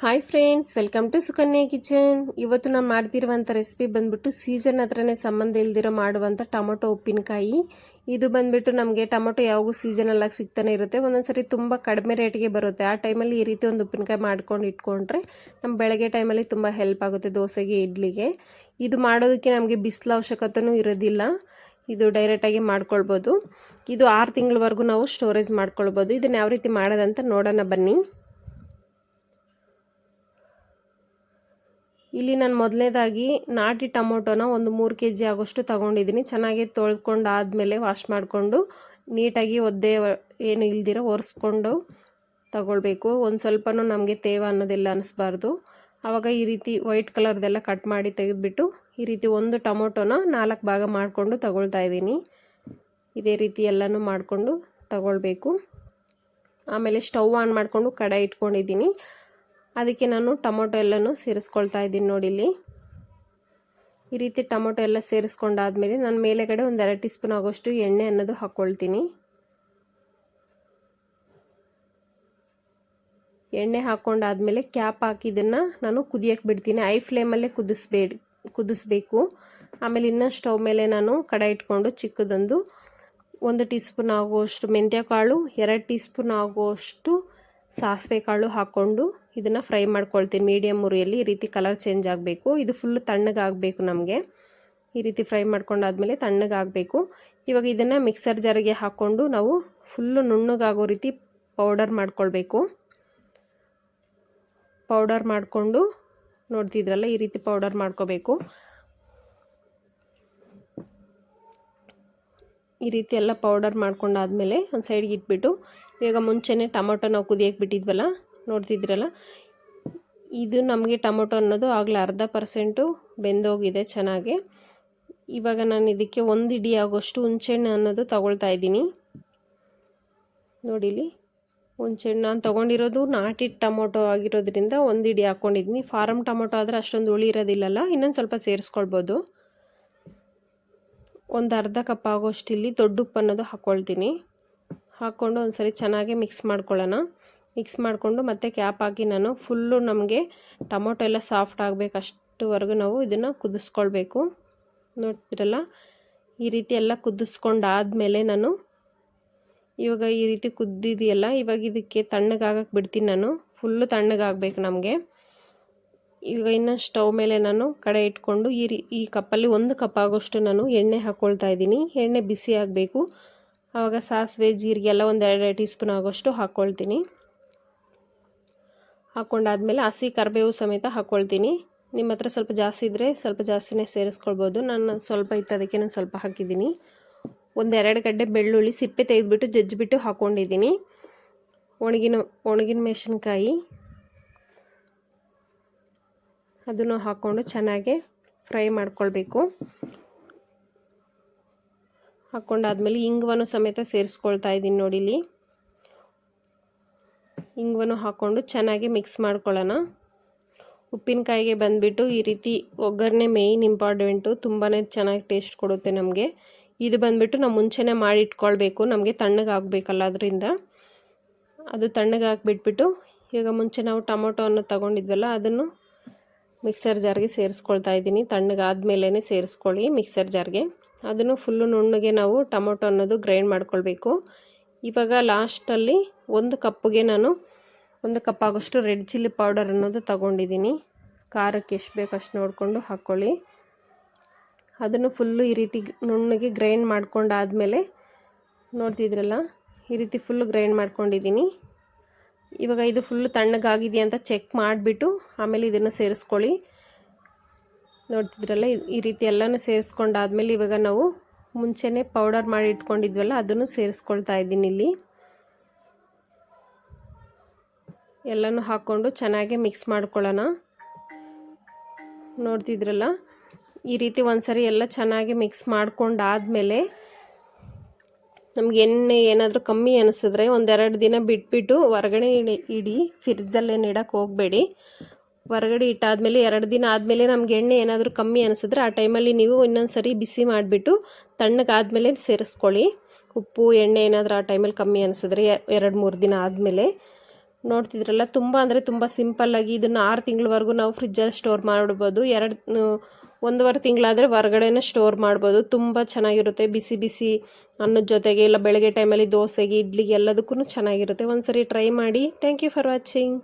Hi friends, welcome to Sukanya kitchen. ಇವತ್ತು ನಾನು ಮಾಡ್ತಿರುವಂಥ recipe ಬಂದ್ಬಿಟ್ಟು ಸೀಸನ್ ಹತ್ರನೇ ಸಂಬಂಧ ಇಲ್ದಿರೋ ಮಾಡುವಂಥ ಟೊಮೊಟೊ ಉಪ್ಪಿನಕಾಯಿ. ಇದು ಬಂದ್ಬಿಟ್ಟು ನಮಗೆ ಟೊಮೊಟೊ ಯಾವಾಗೂ ಸೀಸನಲ್ಲಾಗಿ ಸಿಗ್ತಾನೆ ಇರುತ್ತೆ. ಒಂದೊಂದ್ಸರಿ ತುಂಬ ಕಡಿಮೆ ರೇಟಿಗೆ ಬರುತ್ತೆ. ಆ ಟೈಮಲ್ಲಿ ಈ ರೀತಿ ಒಂದು ಉಪ್ಪಿನಕಾಯಿ ಮಾಡ್ಕೊಂಡು ಇಟ್ಕೊಂಡ್ರೆ ನಮ್ಮ ಬೆಳಗ್ಗೆ ಟೈಮಲ್ಲಿ ತುಂಬ ಹೆಲ್ಪ್ ಆಗುತ್ತೆ, ದೋಸೆಗೆ, ಇಡ್ಲಿಗೆ. ಇದು ಮಾಡೋದಕ್ಕೆ ನಮಗೆ ಬಿಸಿಲು ಅವಶ್ಯಕತೆಯೂ ಇರೋದಿಲ್ಲ. ಇದು ಡೈರೆಕ್ಟಾಗಿ ಮಾಡ್ಕೊಳ್ಬೋದು. ಇದು 6 ತಿಂಗಳವರೆಗೂ ನಾವು ಸ್ಟೋರೇಜ್ ಮಾಡ್ಕೊಳ್ಬೋದು. ಇದನ್ನು ಯಾವ ರೀತಿ ಮಾಡೋದಂತ ನೋಡೋಣ ಬನ್ನಿ. ಇಲ್ಲಿ ನಾನು ಮೊದಲನೇದಾಗಿ ನಾಟಿ ಟೊಮೊಟೊನ ಒಂದು 3 kg ಆಗೋಷ್ಟು ತೊಗೊಂಡಿದ್ದೀನಿ. ಚೆನ್ನಾಗಿ ತೊಳ್ಕೊಂಡಾದಮೇಲೆ ವಾಶ್ ಮಾಡಿಕೊಂಡು ನೀಟಾಗಿ ಒದ್ದೆ ಏನು ಇಲ್ದಿರ ಒರೆಸ್ಕೊಂಡು ತಗೊಳ್ಬೇಕು. ಒಂದು ಸ್ವಲ್ಪನೂ ನಮಗೆ ತೇವ ಅನ್ನೋದೆಲ್ಲ ಅನಿಸ್ಬಾರ್ದು. ಆವಾಗ ಈ ರೀತಿ ವೈಟ್ ಕಲರ್ದೆಲ್ಲ ಕಟ್ ಮಾಡಿ ತೆಗೆದುಬಿಟ್ಟು ಈ ರೀತಿ ಒಂದು ಟೊಮೊಟೊನ 4 ಭಾಗ ಮಾಡಿಕೊಂಡು ತಗೊಳ್ತಾ ಇದ್ದೀನಿ. ಇದೇ ರೀತಿ ಎಲ್ಲನೂ ಮಾಡಿಕೊಂಡು ತಗೊಳ್ಬೇಕು. ಆಮೇಲೆ ಸ್ಟವ್ ಆನ್ ಮಾಡಿಕೊಂಡು ಕಡಾಯಿ ಇಟ್ಕೊಂಡಿದ್ದೀನಿ. ಅದಕ್ಕೆ ನಾನು ಟೊಮೊಟೊ ಎಲ್ಲನೂ ಸೇರಿಸ್ಕೊಳ್ತಾ ಇದ್ದೀನಿ. ನೋಡಿ, ಇಲ್ಲಿ ಈ ರೀತಿ ಟೊಮೊಟೊ ಎಲ್ಲ ಸೇರಿಸ್ಕೊಂಡಾದ್ಮೇಲೆ ನಾನು ಮೇಲೆಗಡೆ ಒಂದು 2 ಟೀ ಸ್ಪೂನ್ ಆಗೋಷ್ಟು ಎಣ್ಣೆ ಅನ್ನೋದು ಹಾಕ್ಕೊಳ್ತೀನಿ. ಎಣ್ಣೆ ಹಾಕ್ಕೊಂಡಾದ್ಮೇಲೆ ಕ್ಯಾಪ್ ಹಾಕಿ ಇದನ್ನು ನಾನು ಕುದಿಯೋಕ್ಕೆ ಬಿಡ್ತೀನಿ. ಐ ಫ್ಲೇಮಲ್ಲೇ ಕುದಿಸ್ಬೇಕು. ಆಮೇಲೆ ಇನ್ನೂ ಸ್ಟವ್ ಮೇಲೆ ನಾನು ಕಡಾಯಿ ಇಟ್ಕೊಂಡು ಚಿಕ್ಕದೊಂದು 1 ಟೀ ಸ್ಪೂನ್ ಆಗುವಷ್ಟು ಮೆಂತ್ಯ ಕಾಳು, 2 ಟೀ ಸ್ಪೂನ್ ಆಗುವಷ್ಟು ಸಾಸಿವೆ ಕಾಳು ಹಾಕ್ಕೊಂಡು ಇದನ್ನು ಫ್ರೈ ಮಾಡ್ಕೊಳ್ತೀನಿ ಮೀಡಿಯಮ್ ಉರಿಯಲ್ಲಿ. ಈ ರೀತಿ ಕಲರ್ ಚೇಂಜ್ ಆಗಬೇಕು. ಇದು ಫುಲ್ಲು ತಣ್ಣಗಾಗಬೇಕು ನಮಗೆ. ಈ ರೀತಿ ಫ್ರೈ ಮಾಡ್ಕೊಂಡಾದ್ಮೇಲೆ ತಣ್ಣಗಾಗಬೇಕು. ಇವಾಗ ಇದನ್ನು ಮಿಕ್ಸರ್ ಜಾರಿಗೆ ಹಾಕ್ಕೊಂಡು ನಾವು ಫುಲ್ಲು ನುಣ್ಣಗಾಗೋ ರೀತಿ ಪೌಡರ್ ಮಾಡ್ಕೊಳ್ಬೇಕು. ಪೌಡರ್ ಮಾಡಿಕೊಂಡು ನೋಡ್ತಿದ್ರಲ್ಲ, ಈ ರೀತಿ ಪೌಡರ್ ಮಾಡ್ಕೋಬೇಕು. ಈ ರೀತಿ ಎಲ್ಲ ಪೌಡರ್ ಮಾಡ್ಕೊಂಡಾದ್ಮೇಲೆ ಒಂದು ಸೈಡ್ಗೆ ಇಟ್ಬಿಟ್ಟು, ಇವಾಗ ಮುಂಚೆನೇ ಟೊಮೊಟೊ ನಾವು ಕುದಿಯೋಕ್ಕೆ ಬಿಟ್ಟಿದ್ವಲ್ಲ, ನೋಡ್ತಿದ್ರಲ್ಲ, ಇದು ನಮಗೆ ಟೊಮೊಟೊ ಅನ್ನೋದು ಆಗಲೇ 40% ಬೆಂದೋಗಿದೆ ಚೆನ್ನಾಗಿ. ಇವಾಗ ನಾನು ಇದಕ್ಕೆ 1 ಇಡಿ ಆಗೋಷ್ಟು ಹುಣಸೆಹಣ್ಣು ಅನ್ನೋದು ತಗೊಳ್ತಾ ಇದ್ದೀನಿ. ನೋಡಿಲಿ, ಹುಣಸೆಹಣ್ಣು ನಾನು ತೊಗೊಂಡಿರೋದು ನಾಟಿ ಟೊಮೊಟೊ ಆಗಿರೋದ್ರಿಂದ 1 ಇಡಿ ಹಾಕ್ಕೊಂಡಿದ್ದೀನಿ. ಫಾರಮ್ ಟೊಮೊಟೊ ಆದರೆ ಅಷ್ಟೊಂದು ಹುಳಿ ಇರೋದಿಲ್ಲಲ್ಲ, ಇನ್ನೊಂದು ಸ್ವಲ್ಪ ಸೇರಿಸ್ಕೊಳ್ಬೋದು. ಒಂದು ಅರ್ಧ ಕಪ್ ಆಗೋಷ್ಟು ಇಲ್ಲಿ ದೊಡ್ಡ ಉಪ್ಪು ಅನ್ನೋದು ಹಾಕ್ಕೊಳ್ತೀನಿ. ಹಾಕ್ಕೊಂಡು ಒಂದು ಸರಿ ಚೆನ್ನಾಗಿ ಮಿಕ್ಸ್ ಮಾಡ್ಕೊಳ್ಳೋಣ. ಮಿಕ್ಸ್ ಮಾಡಿಕೊಂಡು ಮತ್ತೆ ಕ್ಯಾಪ್ ಹಾಕಿ ನಾನು ಫುಲ್ಲು ನಮಗೆ ಟೊಮೊಟೊ ಎಲ್ಲ ಸಾಫ್ಟ್ ಆಗಬೇಕು ಅಷ್ಟುವರೆಗೂ ನಾವು ಇದನ್ನು ಕುದಿಸ್ಕೊಳ್ಬೇಕು. ನೋಡ್ತಿರಲ್ಲ, ಈ ರೀತಿ ಎಲ್ಲ ಕುದಿಸ್ಕೊಂಡಾದಮೇಲೆ ನಾನು ಇವಾಗ ಈ ರೀತಿ ಕುದ್ದಿದೆಯಲ್ಲ, ಇವಾಗ ಇದಕ್ಕೆ ತಣ್ಣಗಾಗಕ್ಕೆ ಬಿಡ್ತೀನಿ ನಾನು. ಫುಲ್ಲು ತಣ್ಣಗಾಗಬೇಕು ನಮಗೆ. ಈಗ ಇನ್ನು ಸ್ಟವ್ ಮೇಲೆ ನಾನು ಕಡೆ ಇಟ್ಕೊಂಡು ಈ ಕಪ್ಪಲ್ಲಿ 1 ಕಪ್ ಆಗೋಷ್ಟು ನಾನು ಎಣ್ಣೆ ಹಾಕ್ಕೊಳ್ತಾ ಇದ್ದೀನಿ. ಎಣ್ಣೆ ಬಿಸಿ ಆಗಬೇಕು. ಆವಾಗ ಸಾಸಿವೆ, ಜೀರಿಗೆ ಎಲ್ಲ ಒಂದು 2 ಟೀ ಸ್ಪೂನ್ ಆಗೋಷ್ಟು ಹಾಕ್ಕೊಳ್ತೀನಿ. ಹಾಕ್ಕೊಂಡಾದ್ಮೇಲೆ ಹಸಿ ಕರಿಬೇವು ಸಮೇತ ಹಾಕ್ಕೊಳ್ತೀನಿ. ನಿಮ್ಮ ಹತ್ರ ಸ್ವಲ್ಪ ಜಾಸ್ತಿ ಇದ್ದರೆ ಸ್ವಲ್ಪ ಜಾಸ್ತಿನೇ ಸೇರಿಸ್ಕೊಳ್ಬೋದು. ನಾನು ಸ್ವಲ್ಪ ಇತ್ತು, ಅದಕ್ಕೆ ನಾನು ಸ್ವಲ್ಪ ಹಾಕಿದ್ದೀನಿ. ಒಂದು 2 ಗಡ್ಡೆ ಬೆಳ್ಳುಳ್ಳಿ ಸಿಪ್ಪೆ ತೆಗೆದುಬಿಟ್ಟು ಜಜ್ಜಿಬಿಟ್ಟು ಹಾಕ್ಕೊಂಡಿದ್ದೀನಿ. ಒಣಗಿನ ಮೆಣಸಿನ್ಕಾಯಿ ಅದನ್ನು ಹಾಕ್ಕೊಂಡು ಚೆನ್ನಾಗಿ ಫ್ರೈ ಮಾಡ್ಕೊಳ್ಬೇಕು. ಹಾಕ್ಕೊಂಡಾದ್ಮೇಲೆ ಇಂಗುವನ್ನು ಸಮೇತ ಸೇರಿಸ್ಕೊಳ್ತಾ ಇದ್ದೀನಿ. ನೋಡಿ, ಇಲ್ಲಿ ಇಂಗುವನ್ನು ಹಾಕ್ಕೊಂಡು ಚೆನ್ನಾಗಿ ಮಿಕ್ಸ್ ಮಾಡ್ಕೊಳ್ಳೋಣ. ಉಪ್ಪಿನಕಾಯಿಗೆ ಬಂದುಬಿಟ್ಟು ಈ ರೀತಿ ಒಗ್ಗರಣೆ ಮೇಯ್ನ್ ಇಂಪಾರ್ಟೆಂಟು, ತುಂಬಾ ಚೆನ್ನಾಗಿ ಟೇಸ್ಟ್ ಕೊಡುತ್ತೆ ನಮಗೆ. ಇದು ಬಂದುಬಿಟ್ಟು ನಾವು ಮುಂಚೆನೇ ಮಾಡಿ ಇಟ್ಕೊಳ್ಬೇಕು, ನಮಗೆ ತಣ್ಣಗಾಗಬೇಕಲ್ಲ, ಅದರಿಂದ ಅದು ತಣ್ಣಗಾಗಿಬಿಟ್ಬಿಟ್ಟು ಈಗ ಮುಂಚೆ ನಾವು ಟೊಮೊಟೊವನ್ನು ತೊಗೊಂಡಿದ್ವಲ್ಲ, ಅದನ್ನು ಮಿಕ್ಸರ್ ಜಾರ್ಗೆ ಸೇರಿಸ್ಕೊಳ್ತಾ ಇದ್ದೀನಿ. ತಣ್ಣಗಾದ್ಮೇಲೆ ಸೇರಿಸ್ಕೊಳ್ಳಿ ಮಿಕ್ಸರ್ ಜಾರ್ಗೆ. ಅದನ್ನು ಫುಲ್ಲು ನುಣ್ಣಗೆ ನಾವು ಟೊಮೊಟೊ ಅನ್ನೋದು ಗ್ರೈಂಡ್ ಮಾಡ್ಕೊಳ್ಬೇಕು. ಇವಾಗ ಲಾಸ್ಟಲ್ಲಿ 1 ಕಪ್ಗೆ ನಾನು 1 ಕಪ್ ಆಗೋಷ್ಟು ರೆಡ್ ಚಿಲ್ಲಿ ಪೌಡರ್ ಅನ್ನೋದು ತೊಗೊಂಡಿದ್ದೀನಿ. ಖಾರಕ್ಕೆ ಎಷ್ಟು ಬೇಕು ಅಷ್ಟು ನೋಡಿಕೊಂಡು ಹಾಕ್ಕೊಳ್ಳಿ. ಅದನ್ನು ಫುಲ್ಲು ಈ ರೀತಿ ನುಣ್ಣಗೆ ಗ್ರೈಂಡ್ ಮಾಡ್ಕೊಂಡಾದ್ಮೇಲೆ ನೋಡ್ತಿದ್ರಲ್ಲ, ಈ ರೀತಿ ಫುಲ್ಲು ಗ್ರೈಂಡ್ ಮಾಡ್ಕೊಂಡಿದ್ದೀನಿ. ಇವಾಗ ಇದು ಫುಲ್ಲು ತಣ್ಣಗಾಗಿದೆಯಾ ಅಂತ ಚೆಕ್ ಮಾಡಿಬಿಟ್ಟು ಆಮೇಲೆ ಇದನ್ನು ಸೇರಿಸ್ಕೊಳ್ಳಿ. ನೋಡ್ತಿದ್ರಲ್ಲ, ಈ ರೀತಿ ಎಲ್ಲನೂ ಸೇರಿಸ್ಕೊಂಡಾದ್ಮೇಲೆ ಇವಾಗ ನಾವು ಮುಂಚೆನೇ ಪೌಡರ್ ಮಾಡಿ ಇಟ್ಕೊಂಡಿದ್ವಲ್ಲ, ಅದನ್ನು ಸೇರಿಸ್ಕೊಳ್ತಾ ಇದ್ದೀನಿ. ಇಲ್ಲಿ ಎಲ್ಲನೂ ಹಾಕ್ಕೊಂಡು ಚೆನ್ನಾಗಿ ಮಿಕ್ಸ್ ಮಾಡ್ಕೊಳ್ಳೋಣ. ನೋಡ್ತಿದ್ರಲ್ಲ, ಈ ರೀತಿ ಒಂದ್ಸರಿ ಎಲ್ಲ ಚೆನ್ನಾಗಿ ಮಿಕ್ಸ್ ಮಾಡ್ಕೊಂಡಾದ್ಮೇಲೆ ನಮ್ಗೆ ಎಣ್ಣೆ ಏನಾದರೂ ಕಮ್ಮಿ ಅನಿಸಿದ್ರೆ 1-2 ದಿನ ಬಿಟ್ಬಿಟ್ಟು ಹೊರಗಡೆ ಇಡಿ. ಫ್ರಿಜ್ಜಲ್ಲೇನು ಇಡೋಕ್ಕೆ ಹೋಗಬೇಡಿ. ಹೊರಗಡೆ ಇಟ್ಟಾದಮೇಲೆ 2 ದಿನ ಆದಮೇಲೆ ನಮ್ಗೆ ಎಣ್ಣೆ ಏನಾದರೂ ಕಮ್ಮಿ ಅನಿಸಿದ್ರೆ ಆ ಟೈಮಲ್ಲಿ ನೀವು ಇನ್ನೊಂದು ಸರಿ ಬಿಸಿ ಮಾಡಿಬಿಟ್ಟು ತಣ್ಣಗಾದ್ಮೇಲೆ ಸೇರಿಸ್ಕೊಳ್ಳಿ. ಉಪ್ಪು ಎಣ್ಣೆ ಏನಾದರೂ ಆ ಟೈಮಲ್ಲಿ ಕಮ್ಮಿ ಅನಿಸಿದ್ರೆ 2-3 ದಿನ ಆದಮೇಲೆ ನೋಡ್ತಿದ್ರಲ್ಲ, ತುಂಬ ಅಂದರೆ ತುಂಬ ಸಿಂಪಲ್ಲಾಗಿ ಇದನ್ನು 6 ತಿಂಗಳವರೆಗೂ ನಾವು ಫ್ರಿಜ್ಜಲ್ಲಿ ಸ್ಟೋರ್ ಮಾಡ್ಬೋದು. 1.5 ತಿಂಗಳಾದರೆ ಹೊರಗಡೆನೇ ಸ್ಟೋರ್ ಮಾಡ್ಬೋದು. ತುಂಬ ಚೆನ್ನಾಗಿರುತ್ತೆ, ಬಿಸಿ ಬಿಸಿ ಅನ್ನದ ಜೊತೆಗೆ, ಇಲ್ಲ ಬೆಳಗ್ಗೆ ಟೈಮಲ್ಲಿ ದೋಸೆಗೆ, ಇಡ್ಲಿಗೆ ಎಲ್ಲದಕ್ಕೂ ಚೆನ್ನಾಗಿರುತ್ತೆ. ಒಂದ್ಸರಿ ಟ್ರೈ ಮಾಡಿ. Thank you for watching.